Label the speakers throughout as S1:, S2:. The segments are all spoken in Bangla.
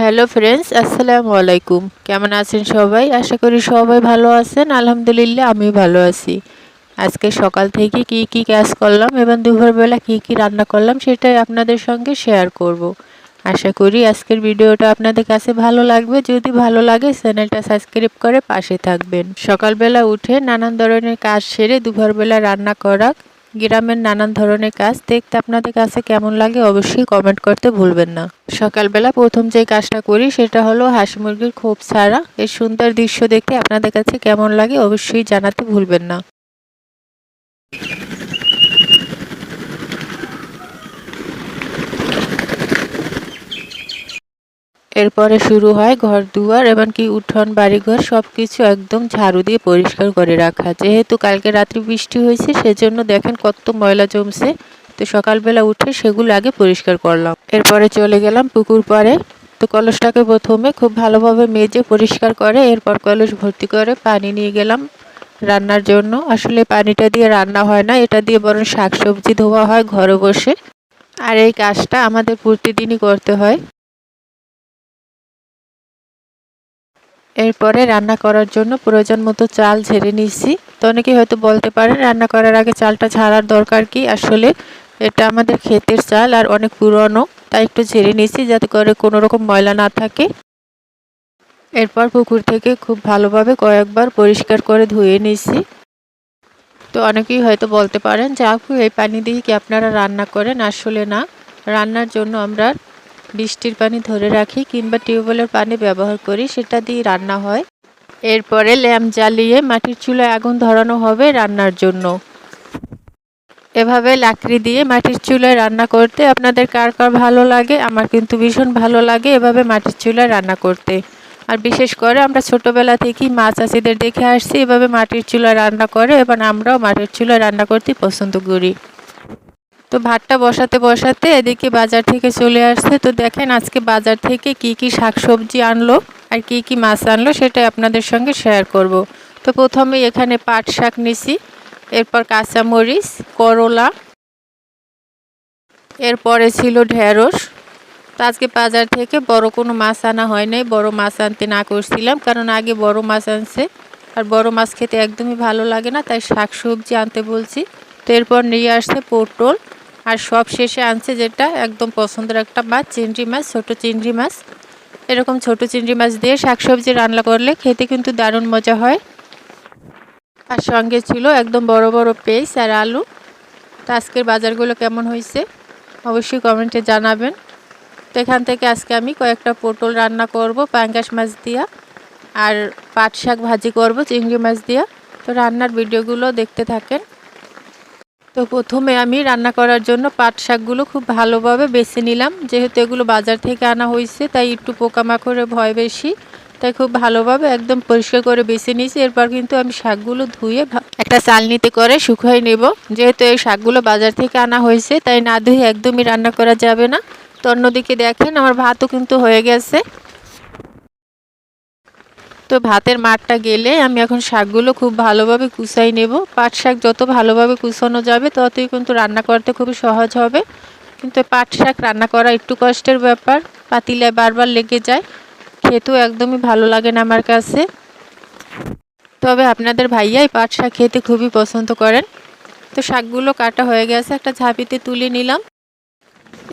S1: হ্যালো ফ্রেন্ডস, আসসালামু আলাইকুম। কেমন আছেন সবাই? আশা করি সবাই ভালো আছেন। আলহামদুলিল্লাহ আমি ভালো আছি। আজকে সকাল থেকে কি কাজ করলাম এবং দুপুরবেলা কি রান্না করলাম সেটাই আপনাদের সঙ্গে শেয়ার করব। আশা করি আজকের ভিডিওটা আপনাদের কাছে ভালো লাগবে। যদি ভালো লাগে চ্যানেলটা সাবস্ক্রাইব করে পাশে থাকবেন। সকালবেলা উঠে নানান ধরনের কাজ সেরে দুপুরবেলা রান্না করা গ্রামের নানান ধরনের কাজ দেখতে আপনাদের কাছে কেমন লাগে অবশ্যই কমেন্ট করতে ভুলবেন না। সকালবেলা প্রথম যে কাজটা করি সেটা হলো হাঁস মুরগির খোপ ছাড়া। এই সুন্দর দৃশ্য দেখতে আপনাদের কাছে কেমন লাগে অবশ্যই জানাতে ভুলবেন না। এরপরে শুরু হয় ঘর দুয়ার এমনকি উঠোন বাড়িঘর সবকিছু একদম ঝাড়ু দিয়ে পরিষ্কার করে রাখা। যেহেতু কালকে রাত্রি বৃষ্টি হয়েছে সেজন্য দেখেন কত ময়লা জমছে। তো সকালবেলা উঠে সেগুলো আগে পরিষ্কার করলাম। এরপরে চলে গেলাম পুকুর পাড়ে। তো কলসটাকে প্রথমে খুব ভালোভাবে মেজে পরিষ্কার করে এরপর কলস ভর্তি করে পানি নিয়ে গেলাম রান্নার জন্য। আসলে পানিটা দিয়ে রান্না হয় না, এটা দিয়ে বরং শাকসবজি ধোয়া হয় ঘরে বসে। আর এই কাজটা আমাদের প্রতিদিনই করতে হয়। এরপরে রান্না করার জন্য প্রয়োজন মতো চাল ঝেড়ে নিচ্ছি। তো অনেকেই হয়তো বলতে পারেন রান্না করার আগে চালটা ঝাড়ার দরকার কি? আসলে এটা আমাদের ক্ষেতের চাল আর অনেক পুরনো, তাই একটু ঝেড়ে নিচ্ছি যাতে করে কোনো রকম ময়লা না থাকে। এরপর পুকুর থেকে খুব ভালোভাবে কয়েকবার পরিষ্কার করে ধুয়ে নিচ্ছি। তো অনেকেই হয়তো বলতে পারেন যে আপু এই পানি দিয়ে কি আপনারা রান্না করেন? আসলে না, রান্নার জন্য আমরা বৃষ্টির পানি ধরে রাখি কিংবা টিউবওয়েলের পানি ব্যবহার করি, সেটা দিয়ে রান্না হয়। এরপরে ল্যাম্প জ্বালিয়ে মাটির চুলায় আগুন ধরানো হবে রান্নার জন্য। এভাবে লাকড়ি দিয়ে মাটির চুলায় রান্না করতে আপনাদের কার কার ভালো লাগে? আমার কিন্তু ভীষণ ভালো লাগে এভাবে মাটির চুলায় রান্না করতে। আর বিশেষ করে আমরা ছোটোবেলা থেকেই মা চাচিদের দেখে আসছি এভাবে মাটির চুলায় রান্না করে, এবং আমরাও মাটির চুলায় রান্না করতে পছন্দ করি। তো ভাতটা বসাতে বসাতে এদিকে বাজার থেকে চলে আসছে। তো দেখেন আজকে বাজার থেকে কি শাকসবজি আনলো আর কি মাছ আনলো সেটাই আপনাদের সঙ্গে শেয়ার করব। তো প্রথমে এখানে পাট শাক নিছি, এরপর কাঁচামরিচ, করলা, এরপরে ছিল ঢেঁড়স। তো আজকে বাজার থেকে বড় কোনো মাছ আনা হয় নাই, বড় মাছ আনতে না করছিলাম কারণ আগে বড় মাছ আনছে আর বড় মাছ খেতে একদমই ভালো লাগে না, তাই শাকসবজি আনতে বলছি। তো এরপর নিয়ে আসছে পটল আর সব শেষে আনছে যেটা একদম পছন্দের একটা মাছ, চিংড়ি মাছ, ছোটো চিংড়ি মাছ। এরকম ছোটো চিংড়ি মাছ দিয়ে শাকসবজি রান্না করলে খেতে কিন্তু দারুণ মজা হয়। আর সঙ্গে ছিল একদম বড় বড় পেঁয়াজ আর আলু। তো আজকের বাজারগুলো কেমন হয়েছে অবশ্যই কমেন্টে জানাবেন। তো এখান থেকে আজকে আমি কয়েকটা পটল রান্না করব পাঙ্গাস মাছ দিয়া, আর পাট শাক ভাজি করব চিংড়ি মাছ দিয়া। তো রান্নার ভিডিওগুলো দেখতে থাকেন। তো প্রথমে আমি রান্না করার জন্য পাট শাকগুলো খুব ভালোভাবে বেছে নিলাম। যেহেতু এগুলো বাজার থেকে আনা হয়েছে তাই একটু পোকামাকড়ের ভয় বেশি, তাই খুব ভালোভাবে একদম পরিষ্কার করে বেছে নিয়েছি। এরপর কিন্তু আমি শাকগুলো ধুয়ে একটা চালনিতে করে শুকিয়ে নেব। যেহেতু এই শাকগুলো বাজার থেকে আনা হয়েছে তাই না ধুয়ে একদমই রান্না করা যাবে না। তো অন্যদিকে দেখেন আমার ভাতও কিন্তু হয়ে গেছে। তো ভাতের মাঠটা গেলে আমি এখন শাকগুলো খুব ভালোভাবে কুচাই নেব। পাট শাক যত ভালোভাবে কুচানো যাবে ততই কিন্তু রান্না করতে খুবই সহজ হবে। কিন্তু পাট শাক রান্না করা একটু কষ্টের ব্যাপার, পাতিলায় বারবার লেগে যায়, খেতেও একদমই ভালো লাগে না আমার কাছে। তবে আপনাদের ভাইয়াই পাট শাক খেতে খুবই পছন্দ করেন। তো শাকগুলো কাটা হয়ে গেছে, একটা ঝাঁপিতে তুলে নিলাম।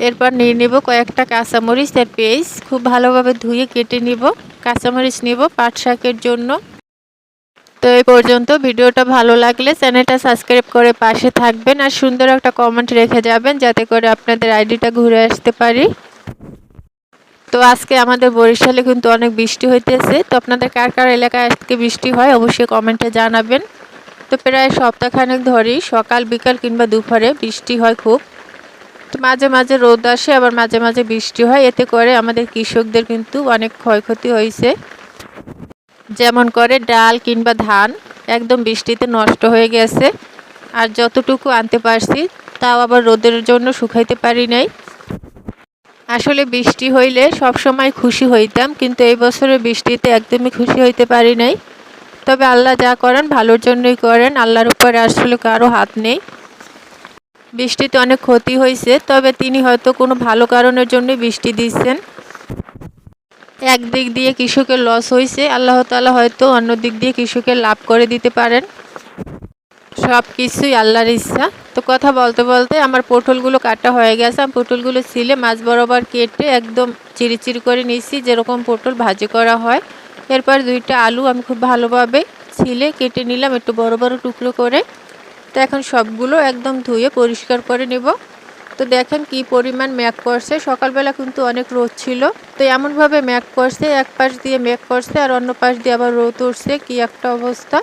S1: এরপর নিয়ে নেব কয়েকটা কাঁচামরিচ আর পেঁয়াজ, খুব ভালোভাবে ধুয়ে কেটে নিব। কাঁচামরিচ নেব পাট শাকের জন্য। তো এই পর্যন্ত ভিডিওটা ভালো লাগলে চ্যানেলটা সাবস্ক্রাইব করে পাশে থাকবেন আর সুন্দর একটা কমেন্ট রেখে যাবেন যাতে করে আপনাদের আইডিটা ঘুরে আসতে পারি। তো আজকে আমাদের বরিশালে কিন্তু অনেক বৃষ্টি হইতেছে। তো আপনাদের কার কার এলাকায় আজকে বৃষ্টি হয় অবশ্যই কমেন্টে জানাবেন। তো প্রায় সপ্তাহখানেক ধরেই সকাল বিকাল কিংবা দুপুরে বৃষ্টি হয় খুব। তো মাঝে মাঝে রোদ আসে আবার মাঝে মাঝে বৃষ্টি হয়, এতে করে আমাদের কৃষকদের কিন্তু অনেক ক্ষয়ক্ষতি হয়েছে। যেমন করে ডাল কিংবা ধান একদম বৃষ্টিতে নষ্ট হয়ে গেছে। আর যতটুকু আনতে পারছি তাও আবার রোদের জন্য শুকাইতে পারি নাই। আসলে বৃষ্টি হইলে সব সময় খুশি হইতাম, কিন্তু এই বছরের বৃষ্টিতে একদমই খুশি হইতে পারি নাই। তবে আল্লাহ যা করেন ভালোর জন্যই করেন, আল্লাহর উপরে আসলে কারো হাত নেই। বৃষ্টিতে অনেক ক্ষতি হয়েছে, তবে তিনি হয়তো কোনো ভালো কারণের জন্যই বৃষ্টি দিচ্ছেন। একদিক দিয়ে কৃষকের লস হয়েছে, আল্লাহ তাআলা হয়তো অন্য দিক দিয়ে কৃষকের লাভ করে দিতে পারেন। সব কিছুই আল্লাহর ইচ্ছা। তো কথা বলতে বলতে আমার পটলগুলো কাটা হয়ে গেছে। আমি পটলগুলো ছিলে মাছ বরাবর কেটে একদম চিরি করে নিয়েছি, যেরকম পটল ভাজি করা হয়। এরপর 2টা আলু আমি খুব ভালোভাবে ছিলে কেটে নিলাম একটু বড় বড় টুকরো করে। তো এখন সবগুলো একদম ধুয়ে পরিষ্কার করে নেব। তো দেখেন কি পরিমাণ মেঘ করছে, সকালবেলা কিন্তু অনেক রোদ ছিল। তো এমনভাবে মেঘ করছে, এক পাশ দিয়ে মেঘ করছে আর অন্য পাশ দিয়ে আবার রোদ উঠছে, কি একটা অবস্থা।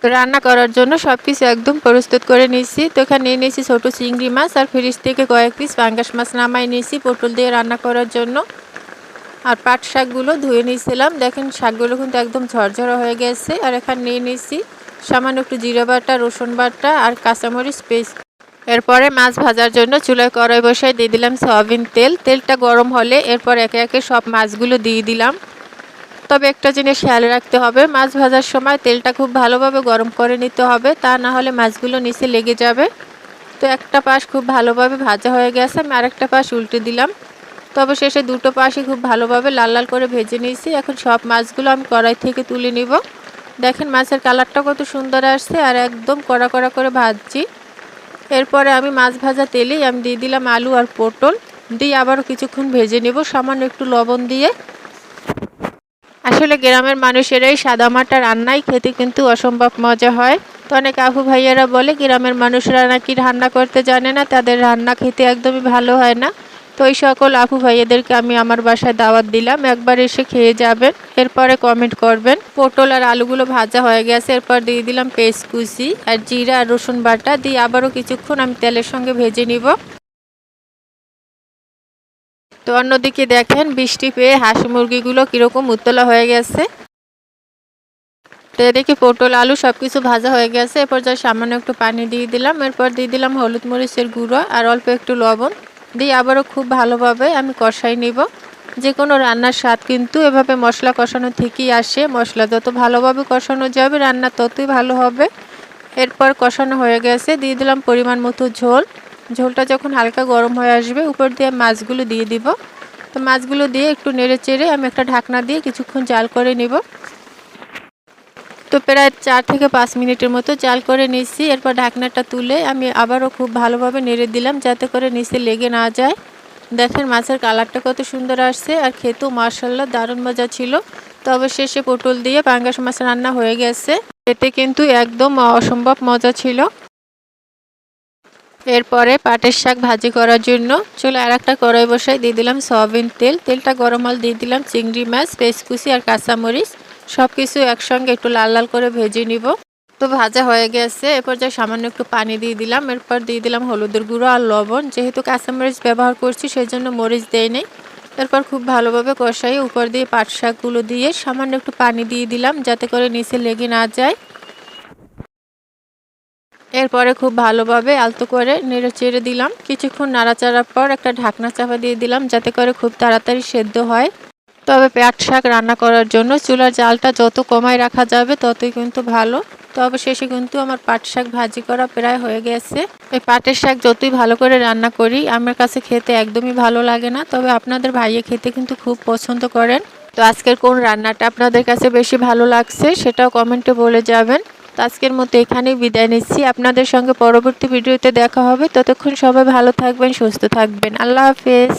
S1: তো রান্না করার জন্য সব কিছু একদম প্রস্তুত করে নিয়েছি। তো এখানে নিয়ে নিয়েছি ছোটো চিংড়ি মাছ আর ফ্রিজ থেকে কয়েক পিস পাঙ্গাস মাছ নামাই নিয়েছি পটল দিয়ে রান্না করার জন্য। আর পাট শাকগুলো ধুয়ে নিয়েছিলাম, দেখেন শাকগুলো কিন্তু একদম ঝরঝরা হয়ে গেছে। আর এখানে নিয়ে নিয়েছি সামান্য একটু জিরা বাটা, রসুন বাটা আর কাঁচামরিচ পেস্ট। এরপরে মাছ ভাজার জন্য চুলায় কড়াই বসায় দিয়ে দিলাম সয়াবিন তেল। তেলটা গরম হলে এরপর একে একে সব মাছগুলো দিয়ে দিলাম। তবে একটা জিনিস খেয়াল রাখতে হবে, মাছ ভাজার সময় তেলটা খুব ভালোভাবে গরম করে নিতে হবে, তা না হলে মাছগুলো নিচে লেগে যাবে। তো একটা পাশ খুব ভালোভাবে ভাজা হয়ে গেছে, আমি আরেকটা পাশ উল্টে দিলাম। তবে শেষে দুটো পাশই খুব ভালোভাবে লাল লাল করে ভেজে নিয়েছি। এখন সব মাছগুলো আমি কড়াই থেকে তুলে নিব। দেখেন মাছের কালারটা কত সুন্দর আসছে আর একদম কড়া কড়া করে ভাজছি। এরপরে আমি মাছ ভাজা তেলেই আমি দিয়ে দিলাম আলু আর পটল, দিয়ে আবারও কিছুক্ষণ ভেজে নেব সামান্য একটু লবণ দিয়ে। আসলে গ্রামের মানুষেরাই সাদামাটা রান্নাই খেতে কিন্তু অসম্ভব মজা হয়। তো অনেক আপু ভাইয়ারা বলে গ্রামের মানুষরা নাকি রান্না করতে জানে না, তাদের রান্না খেতে একদমই ভালো হয় না। তো এই সকল আপু ভাইয়াদেরকে আমি আমার বাসায় দাওয়াত দিলাম, একবার এসে খেয়ে যাবেন, এরপরে কমেন্ট করবেন। পটল আর আলুগুলো ভাজা হয়ে গেছে, এরপর দিয়ে দিলাম পেস্ট কুচি আর জিরা আর রসুন বাটা দিয়ে আবারও কিছুক্ষণ আমি তেলের সঙ্গে ভেজে নিব। তো অন্যদিকে দেখেন বৃষ্টি পেয়ে হাঁস মুরগিগুলো কীরকম উতলা হয়ে গেছে। তো এদিকে পটল আলু সব কিছু ভাজা হয়ে গেছে, এরপর যা সামান্য একটু পানি দিয়ে দিলাম। এরপর দিয়ে দিলাম হলুদ মরিচের গুঁড়ো আর অল্প একটু লবণ দিয়ে আবারও খুব ভালোভাবে আমি কষাই নিব। যে কোনো রান্নার স্বাদ কিন্তু এভাবে মশলা কষানো থেকেই আসে, মশলা যত ভালোভাবে কষানো যাবে রান্না ততই ভালো হবে। এরপর কষানো হয়ে গেছে, দিয়ে দিলাম পরিমাণ মতো ঝোল। ঝোলটা যখন হালকা গরম হয়ে আসবে উপর দিয়ে মাছগুলো দিয়ে দিব। তো মাছগুলো দিয়ে একটু নেড়ে চেড়ে আমি একটা ঢাকনা দিয়ে কিছুক্ষণ জাল করে নিব। তো প্রায় 4 থেকে 5 মিনিটের মতো জাল করে নিয়েছি। এরপর ঢাকনাটা তুলে আমি আবারও খুব ভালোভাবে নেড়ে দিলাম যাতে করে নিচে লেগে না যায়। দেখেন মাছের কালারটা কত সুন্দর আসছে আর খেতেও মাশাআল্লাহ দারুণ মজা ছিল। তো অবশেষে পটল দিয়ে পাঙ্গাস মাছ রান্না হয়ে গেছে, এতে কিন্তু একদম অসম্ভব মজা ছিল। এরপরে পাটের শাক ভাজি করার জন্য চুলায় আরেকটা কড়াই বসাই দিয়ে দিলাম সয়াবিন তেল। তেলটা গরম হলে দিয়ে দিলাম চিংড়ি মাছ, পেঁয়াজ কুচি আর কাঁচামরিচ, সব কিছু একসঙ্গে একটু লাল লাল করে ভেজে নিব। তো ভাজা হয়ে গেছে, এরপর যা সামান্য একটু পানি দিয়ে দিলাম। এরপর দিয়ে দিলাম হলুদের গুঁড়ো আর লবণ, যেহেতু কাঁচামরিচ ব্যবহার করছি সেই জন্য মরিচ দেয় নেই। এরপর খুব ভালোভাবে কষাই উপর দিয়ে পাট শাকগুলো দিয়ে সামান্য একটু পানি দিয়ে দিলাম যাতে করে নিচে লেগে না যায়। এরপরে খুব ভালোভাবে আলতো করে নেড়ে চেড়ে দিলাম। কিছুক্ষণ নাড়াচাড়ার পর একটা ঢাকনা চাপা দিয়ে দিলাম যাতে করে খুব তাড়াতাড়ি সেদ্ধ হয়। তবে পাট শাক রান্না করার জন্য চুলার জালটা যত কমায় রাখা যাবে ততই কিন্তু ভালো। তো অবশেষে কিন্তু আমার পাট শাক ভাজি করা প্রায় হয়ে গেছে। এই পাটের শাক যতই ভালো করে রান্না করি আমার কাছে খেতে একদমই ভালো লাগে না, তবে আপনাদের ভাইয়ে খেতে কিন্তু খুব পছন্দ করেন। তো আজকের কোন রান্নাটা আপনাদের কাছে বেশি ভালো লাগছে সেটাও কমেন্টে বলে যাবেন। তো আজকের মতো এখানেই বিদায় নিচ্ছি, আপনাদের সঙ্গে পরবর্তী ভিডিওতে দেখা হবে। ততক্ষণ সবাই ভালো থাকবেন, সুস্থ থাকবেন। আল্লাহ হাফেজ।